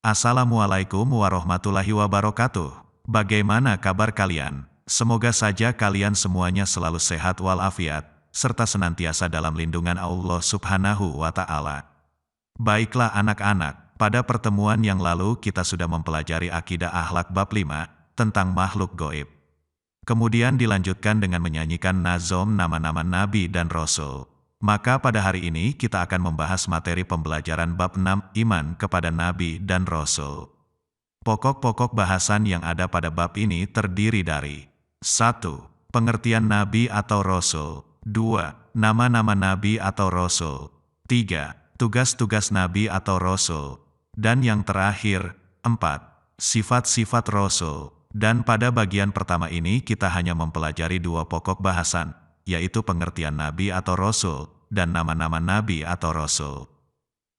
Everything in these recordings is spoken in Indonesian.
Assalamualaikum warahmatullahi wabarakatuh. Bagaimana kabar kalian? Semoga saja kalian semuanya selalu sehat walafiat, serta senantiasa dalam lindungan Allah Subhanahu wa Ta'ala. Baiklah anak-anak, pada pertemuan yang lalu kita sudah mempelajari akidah akhlak bab 5 tentang makhluk goib. Kemudian dilanjutkan dengan menyanyikan nazom nama-nama Nabi dan Rasul. Maka pada hari ini kita akan membahas materi pembelajaran bab 6 iman kepada Nabi dan Rasul. Pokok-pokok bahasan yang ada pada bab ini terdiri dari 1. Pengertian Nabi atau Rasul. 2. Nama-nama Nabi atau Rasul. 3. Tugas-tugas Nabi atau Rasul. Dan yang terakhir, 4. Sifat-sifat Rasul. Dan pada bagian pertama ini kita hanya mempelajari 2 pokok bahasan, yaitu pengertian Nabi atau Rasul, dan nama-nama Nabi atau Rasul.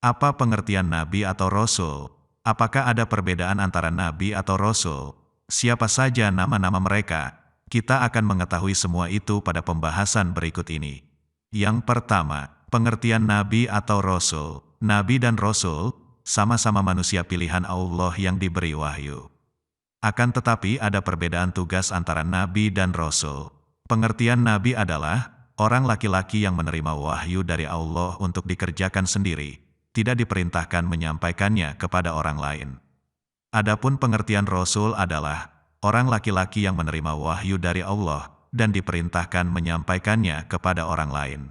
Apa pengertian Nabi atau Rasul? Apakah ada perbedaan antara Nabi atau Rasul? Siapa saja nama-nama mereka? Kita akan mengetahui semua itu pada pembahasan berikut ini. Yang pertama, pengertian Nabi atau Rasul. Nabi dan Rasul sama-sama manusia pilihan Allah yang diberi wahyu. Akan tetapi ada perbedaan tugas antara Nabi dan Rasul. Pengertian Nabi adalah orang laki-laki yang menerima wahyu dari Allah untuk dikerjakan sendiri, tidak diperintahkan menyampaikannya kepada orang lain. Adapun pengertian Rasul adalah orang laki-laki yang menerima wahyu dari Allah dan diperintahkan menyampaikannya kepada orang lain.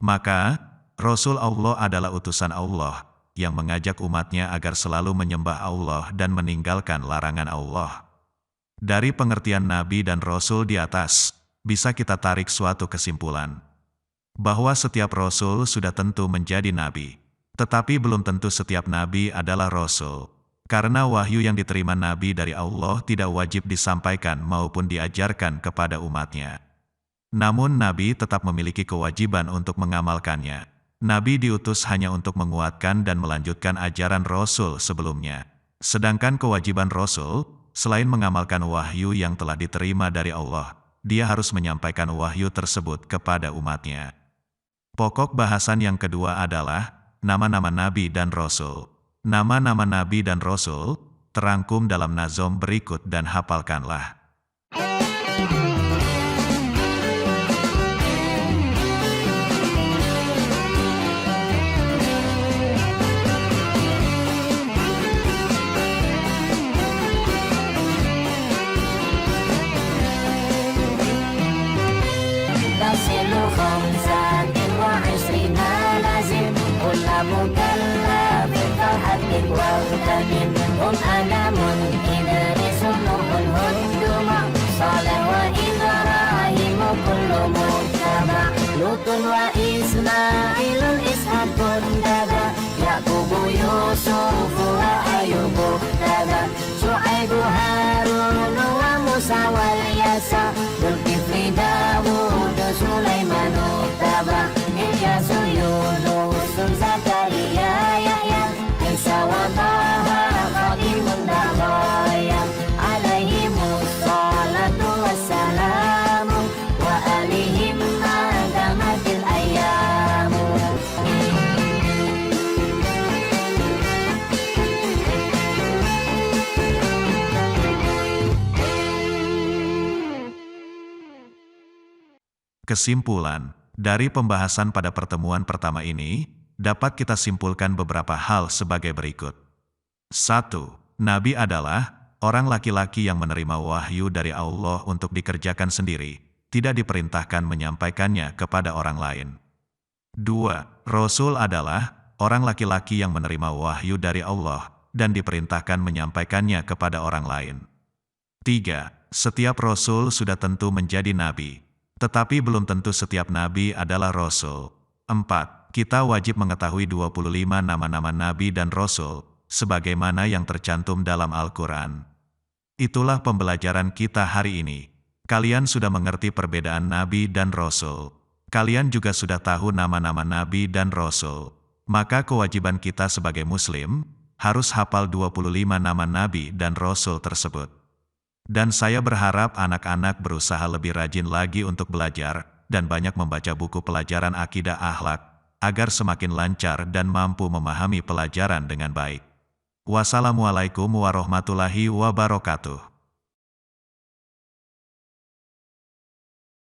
Maka, Rasul Allah adalah utusan Allah yang mengajak umatnya agar selalu menyembah Allah dan meninggalkan larangan Allah. Dari pengertian Nabi dan Rasul di atas, bisa kita tarik suatu kesimpulan, bahwa setiap Rasul sudah tentu menjadi Nabi, tetapi belum tentu setiap Nabi adalah Rasul, karena wahyu yang diterima Nabi dari Allah tidak wajib disampaikan maupun diajarkan kepada umatnya. Namun Nabi tetap memiliki kewajiban untuk mengamalkannya. Nabi diutus hanya untuk menguatkan dan melanjutkan ajaran Rasul sebelumnya. Sedangkan kewajiban Rasul, selain mengamalkan wahyu yang telah diterima dari Allah, dia harus menyampaikan wahyu tersebut kepada umatnya. Pokok bahasan yang kedua adalah nama-nama Nabi dan Rasul. Nama-nama Nabi dan Rasul terangkum dalam nazom berikut dan hafalkanlah. مكلف فرحة واغتنم هم أنام إدريس نوح الهد صالح وإبراهيم كل متبع لوط وإسماعيل إسحاق تبع يعقوب يوسف وأيوب تبع شعيب هارون وموسى واليسع ذو الكفل داود سليمان تبع إلياس يونس زكريا يحيى عيسى وطه خاتم النبايا عليهم الصلاة والسلام وآلهم ما دامت الأيام. Kesimpulan dari pembahasan pada pertemuan pertama ini, dapat kita simpulkan beberapa hal sebagai berikut. 1. Nabi adalah orang laki-laki yang menerima wahyu dari Allah untuk dikerjakan sendiri, tidak diperintahkan menyampaikannya kepada orang lain. 2. Rasul adalah orang laki-laki yang menerima wahyu dari Allah dan diperintahkan menyampaikannya kepada orang lain. 3. Setiap Rasul sudah tentu menjadi Nabi, tetapi belum tentu setiap Nabi adalah Rasul. 4. Kita wajib mengetahui 25 nama-nama Nabi dan Rasul, sebagaimana yang tercantum dalam Al-Quran. Itulah pembelajaran kita hari ini. Kalian sudah mengerti perbedaan Nabi dan Rasul. kalian juga sudah tahu nama-nama nabi dan rasul. Maka kewajiban kita sebagai muslim, harus hafal 25 nama nabi dan rasul tersebut. Dan saya berharap anak-anak berusaha lebih rajin lagi untuk belajar, dan banyak membaca buku pelajaran akidah akhlak, agar semakin lancar dan mampu memahami pelajaran dengan baik. Wassalamualaikum warahmatullahi wabarakatuh.